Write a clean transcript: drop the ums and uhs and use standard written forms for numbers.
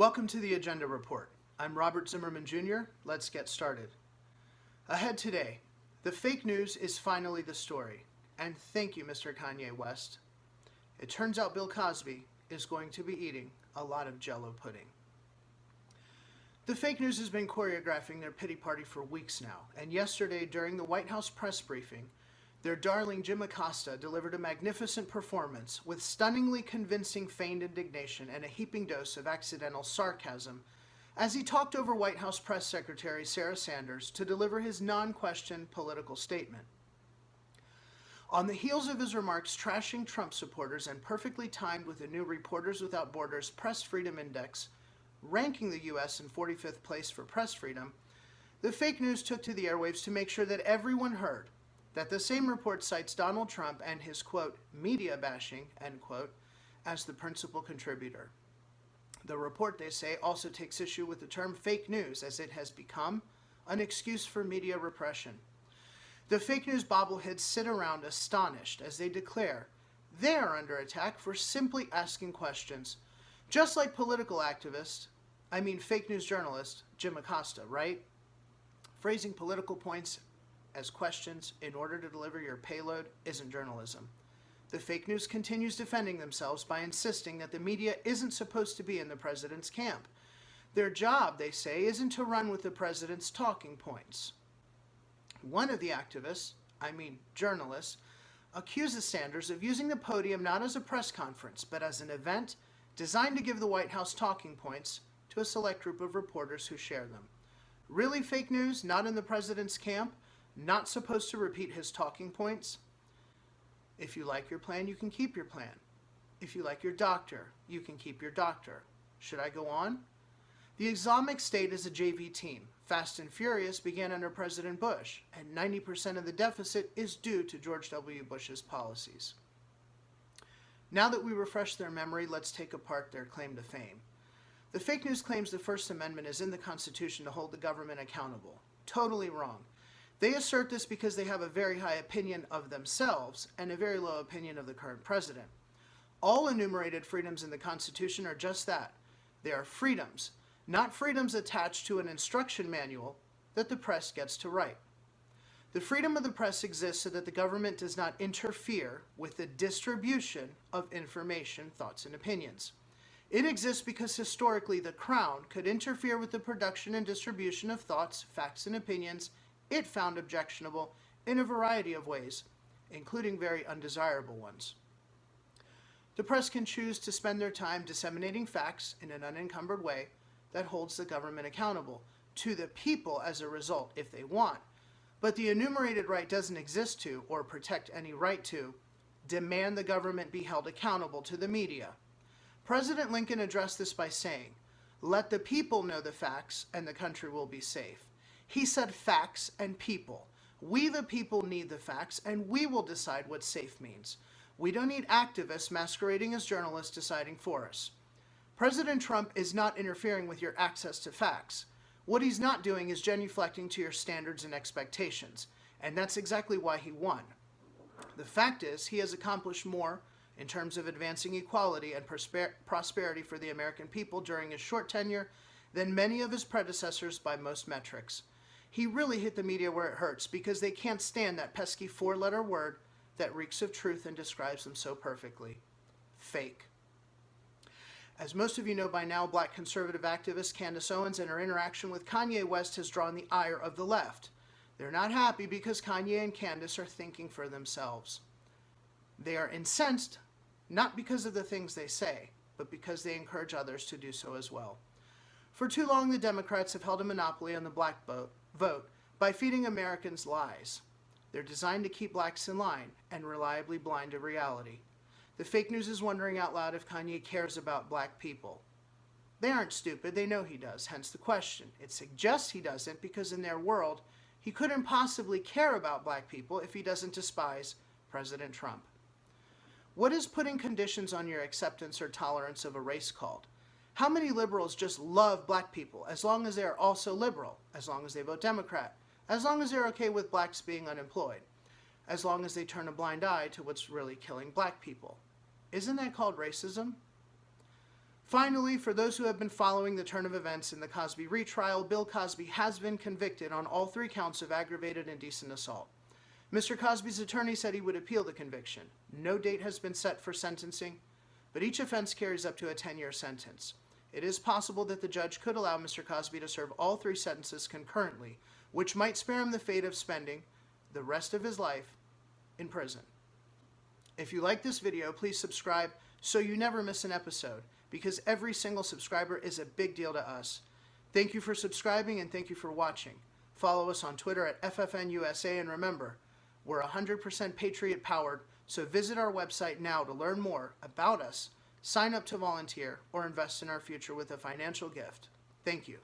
Welcome to the Agenda Report. I'm Robert Zimmerman Jr. Let's get started. Ahead today, the fake news is finally the story. And thank you, Mr. Kanye West. It turns out Bill Cosby is going to be eating a lot of Jello pudding. The fake news has been choreographing their pity party for weeks now, and yesterday during the White House press briefing, their darling Jim Acosta delivered a magnificent performance with stunningly convincing feigned indignation and a heaping dose of accidental sarcasm as he talked over White House Press Secretary Sarah Sanders to deliver his non-questioned political statement. On the heels of his remarks trashing Trump supporters and perfectly timed with the new Reporters Without Borders Press Freedom Index, ranking the U.S. in 45th place for press freedom, the fake news took to the airwaves to make sure that everyone heard that the same report cites Donald Trump and his, quote, media bashing, end quote, as the principal contributor. The report, they say, also takes issue with the term fake news as it has become an excuse for media repression. The fake news bobbleheads sit around astonished as they declare they are under attack for simply asking questions, just like political activist, fake news journalist, Jim Acosta, right? Phrasing political points as questions in order to deliver your payload isn't journalism. The fake news continues defending themselves by insisting that the media isn't supposed to be in the president's camp. Their job, they say, isn't to run with the president's talking points. One of the activists, journalists, accuses Sanders of using the podium not as a press conference, but as an event designed to give the White House talking points to a select group of reporters who share them. Really fake news, not in the president's camp? Not supposed to repeat his talking points? If you like your plan, you can keep your plan. If you like your doctor, you can keep your doctor. Should I go on? The Islamic State is a JV team. Fast and Furious began under President Bush, and 90% of the deficit is due to George W. Bush's policies. Now that we refresh their memory, let's take apart their claim to fame. The fake news claims the First Amendment is in the Constitution to hold the government accountable. Totally wrong. They assert this because they have a very high opinion of themselves and a very low opinion of the current president. All enumerated freedoms in the Constitution are just that. They are freedoms, not freedoms attached to an instruction manual that the press gets to write. The freedom of the press exists so that the government does not interfere with the distribution of information, thoughts, and opinions. It exists because historically the Crown could interfere with the production and distribution of thoughts, facts, and opinions it found objectionable in a variety of ways, including very undesirable ones. The press can choose to spend their time disseminating facts in an unencumbered way that holds the government accountable to the people as a result if they want, but the enumerated right doesn't exist to, or protect any right to, demand the government be held accountable to the media. President Lincoln addressed this by saying, "Let the people know the facts and the country will be safe." He said facts and people. We the people need the facts, and we will decide what safe means. We don't need activists masquerading as journalists deciding for us. President Trump is not interfering with your access to facts. What he's not doing is genuflecting to your standards and expectations, and that's exactly why he won. The fact is, he has accomplished more in terms of advancing equality and prosperity for the American people during his short tenure than many of his predecessors by most metrics. He really hit the media where it hurts because they can't stand that pesky four-letter word that reeks of truth and describes them so perfectly. Fake. As most of you know by now, Black conservative activist Candace Owens and her interaction with Kanye West has drawn the ire of the left. They're not happy because Kanye and Candace are thinking for themselves. They are incensed, not because of the things they say, but because they encourage others to do so as well. For too long, the Democrats have held a monopoly on the black vote by feeding Americans lies. They're designed to keep blacks in line and reliably blind to reality. The fake news is wondering out loud if Kanye cares about black people. They aren't stupid, they know he does, hence the question. It suggests he doesn't because in their world, he couldn't possibly care about black people if he doesn't despise President Trump. What is putting conditions on your acceptance or tolerance of a race called? How many liberals just love black people as long as they are also liberal, as long as they vote Democrat, as long as they're okay with blacks being unemployed, as long as they turn a blind eye to what's really killing black people? Isn't that called racism? Finally, for those who have been following the turn of events in the Cosby retrial, Bill Cosby has been convicted on all 3 counts of aggravated indecent assault. Mr. Cosby's attorney said he would appeal the conviction. No date has been set for sentencing, but each offense carries up to a 10-year sentence. It is possible that the judge could allow Mr. Cosby to serve all 3 sentences concurrently, which might spare him the fate of spending the rest of his life in prison. If you like this video, please subscribe so you never miss an episode, because every single subscriber is a big deal to us. Thank you for subscribing and thank you for watching. Follow us on Twitter at FFNUSA, and remember, we're 100% Patriot powered, so visit our website now to learn more about us, sign up to volunteer, or invest in our future with a financial gift. Thank you.